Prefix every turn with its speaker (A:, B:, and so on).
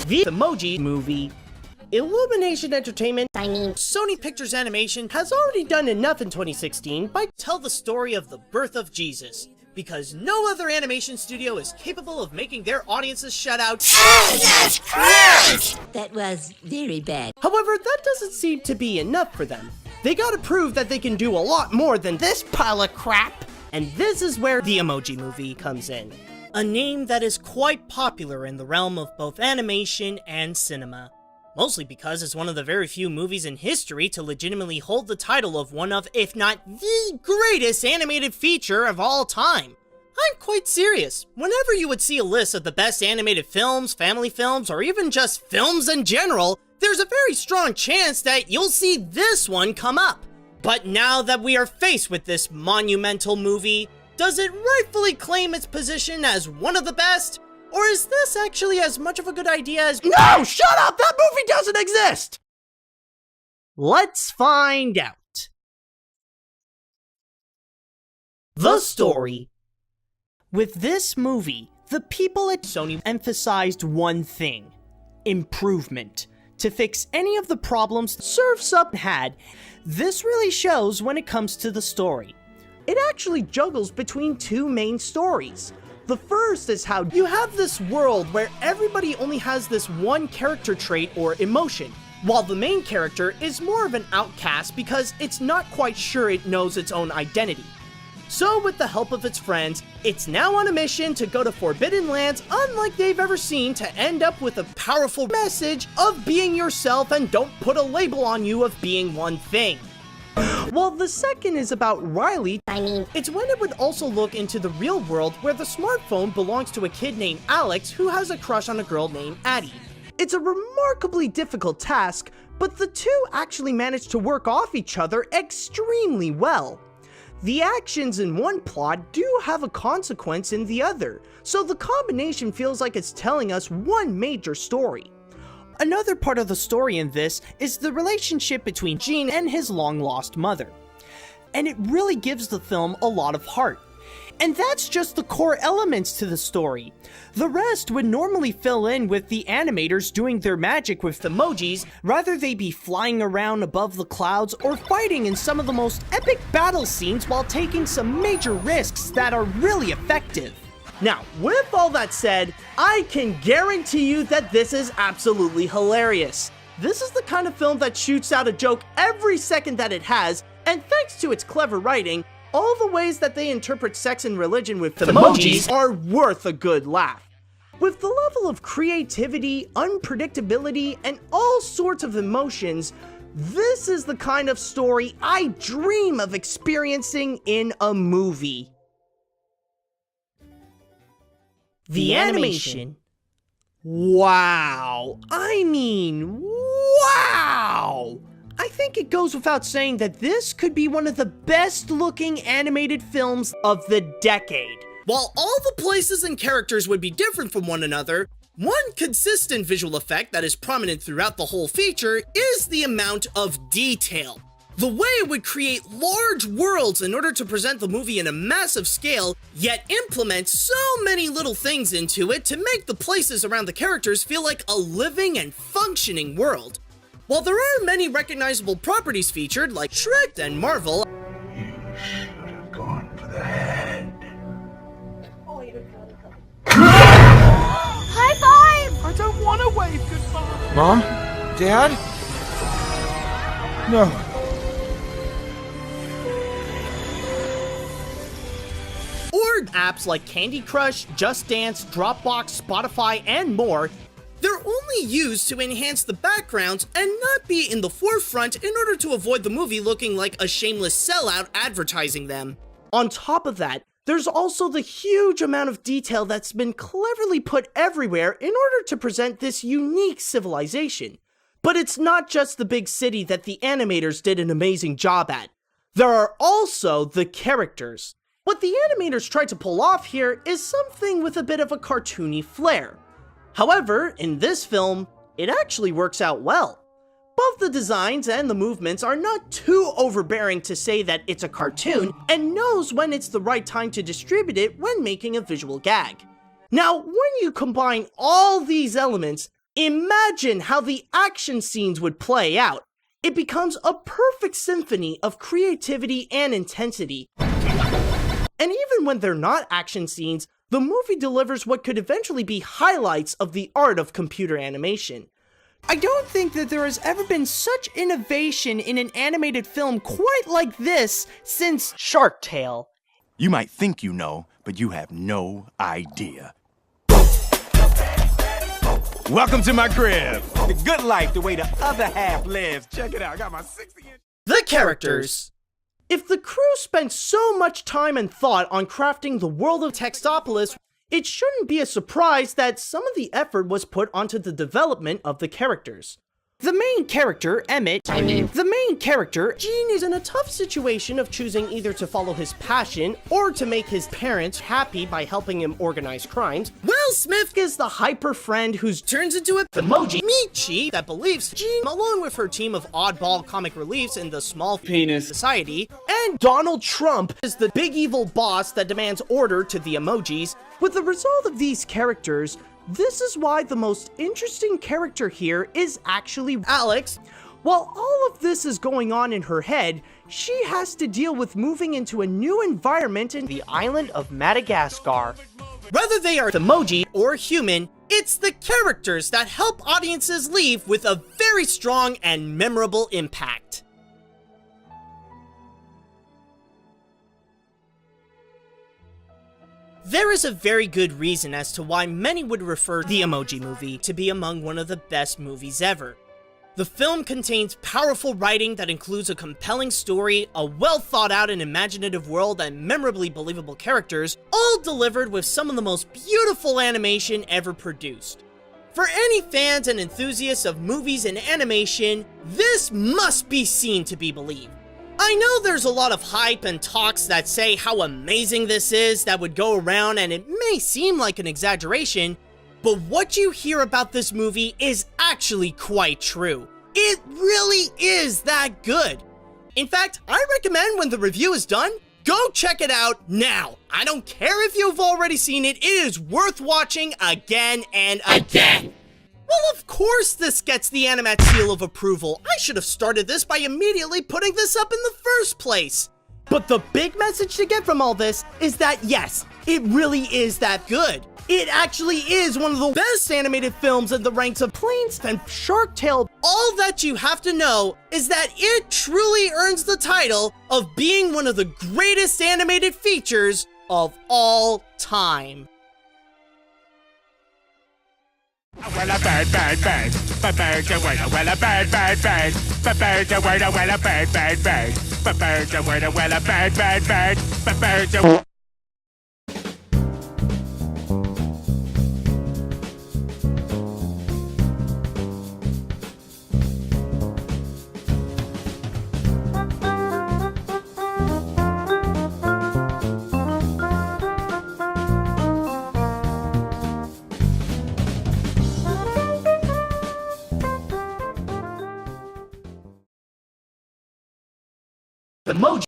A: The Emoji movie. Illumination Entertainment, Sony Pictures Animation, has already done enough in 2016 by tell the story of the birth of Jesus, because no other animation studio is capable of making their audiences shout out, "Jesus Christ!"
B: That was very bad.
A: However, that doesn't seem to be enough for them. They gotta prove that they can do a lot more than this pile of crap, and this is where the Emoji movie comes in. A name that is quite popular in the realm of both animation and cinema. Mostly because it's one of the very few movies in history to legitimately hold the title of one of, if not the greatest animated feature of all time. I'm quite serious. Whenever you would see a list of the best animated films, family films, or even just films in general, there's a very strong chance that you'll see this one come up. But now that we are faced with this monumental movie, does it rightfully claim its position as one of the best? Or is this actually as much of a good idea as— No! Shut up! That movie doesn't exist! Let's find out. The story. With this movie, the people at Sony emphasized one thing: improvement. To fix any of the problems Surf's Up had. This really shows when it comes to the story. It actually juggles between two main stories. The first is how you have this world where everybody only has this one character trait or emotion, while the main character is more of an outcast because it's not quite sure it knows its own identity. So with the help of its friends, it's now on a mission to go to forbidden lands unlike they've ever seen to end up with a powerful message of being yourself and don't put a label on you of being one thing. While the second is about Riley, it's when it would also look into the real world where the smartphone belongs to a kid named Alex who has a crush on a girl named Addie. It's a remarkably difficult task, but the two actually manage to work off each other extremely well. The actions in one plot do have a consequence in the other, so the combination feels like it's telling us one major story. Another part of the story in this is the relationship between Gene and his long-lost mother. And it really gives the film a lot of heart. And that's just the core elements to the story. The rest would normally fill in with the animators doing their magic with emojis, rather they be flying around above the clouds or fighting in some of the most epic battle scenes while taking some major risks that are really effective. Now, with all that said, I can guarantee you that this is absolutely hilarious. This is the kind of film that shoots out a joke every second that it has, and thanks to its clever writing, all the ways that they interpret sex and religion with emojis are worth a good laugh. With the level of creativity, unpredictability, and all sorts of emotions, this is the kind of story I dream of experiencing in a movie. The animation. Wow. I mean, wow! I think it goes without saying that this could be one of the best looking animated films of the decade. While all the places and characters would be different from one another, one consistent visual effect that is prominent throughout the whole feature is the amount of detail. The way it would create large worlds in order to present the movie in a massive scale, yet implement so many little things into it to make the places around the characters feel like a living and functioning world. While there are many recognizable properties featured, like Shrek and Marvel,
C: you should have gone for the head.
D: High five!
E: I don't want to wave goodbye.
F: Mom? Dad? No.
A: or apps like Candy Crush, Just Dance, Dropbox, Spotify, and more, they're only used to enhance the backgrounds and not be in the forefront in order to avoid the movie looking like a shameless sellout advertising them. On top of that, there's also the huge amount of detail that's been cleverly put everywhere in order to present this unique civilization. But it's not just the big city that the animators did an amazing job at. There are also the characters. What the animators tried to pull off here is something with a bit of a cartoony flair. However, in this film, it actually works out well. Both the designs and the movements are not too overbearing to say that it's a cartoon, and knows when it's the right time to distribute it when making a visual gag. Now, when you combine all these elements, imagine how the action scenes would play out. It becomes a perfect symphony of creativity and intensity. And even when they're not action scenes, the movie delivers what could eventually be highlights of the art of computer animation. I don't think that there has ever been such innovation in an animated film quite like this since Shark Tale.
D: You might think you know, but you have no idea. Welcome to my crib. The good life, the way the other half lives. Check it out, I got my 60-inch.
A: The characters. If the crew spent so much time and thought on crafting the world of Textopolis, it shouldn't be a surprise that some of the effort was put onto the development of the characters. The main character, Emmett, Gene, is in a tough situation of choosing either to follow his passion or to make his parents happy by helping him organize crimes. Will Smith is the hyper friend who turns into a Emoji, Michi, that believes Gene, along with her team of oddball comic reliefs in the small penis society, and Donald Trump is the big evil boss that demands order to the emojis. With the result of these characters, this is why the most interesting character here is actually Alex. While all of this is going on in her head, she has to deal with moving into a new environment in the island of Madagascar. Whether they are emoji or human, it's the characters that help audiences leave with a very strong and memorable impact. There is a very good reason as to why many would refer the Emoji Movie to be among one of the best movies ever. The film contains powerful writing that includes a compelling story, a well thought out and imaginative world, and memorably believable characters, all delivered with some of the most beautiful animation ever produced. For any fans and enthusiasts of movies and animation, this must be seen to be believed. I know there's a lot of hype and talks that say how amazing this is that would go around, and it may seem like an exaggeration, but what you hear about this movie is actually quite true. It really is that good. In fact, I recommend when the review is done, go check it out now. I don't care if you've already seen it, it is worth watching again and again. Well, of course this gets the AniMat's seal of approval. I should have started this by immediately putting this up in the first place. But the big message to get from all this is that yes, it really is that good. It actually is one of the best animated films in the ranks of Planes and Shark Tale. All that you have to know is that it truly earns the title of being one of the greatest animated features of all time.
D: Well, a bird, bird, bird. Bird, a word, well, a bird, bird, bird. Bird, a word, well, a bird, bird, bird. Bird, a word, well, a bird, bird, bird. Bird, a...
A: Emoji.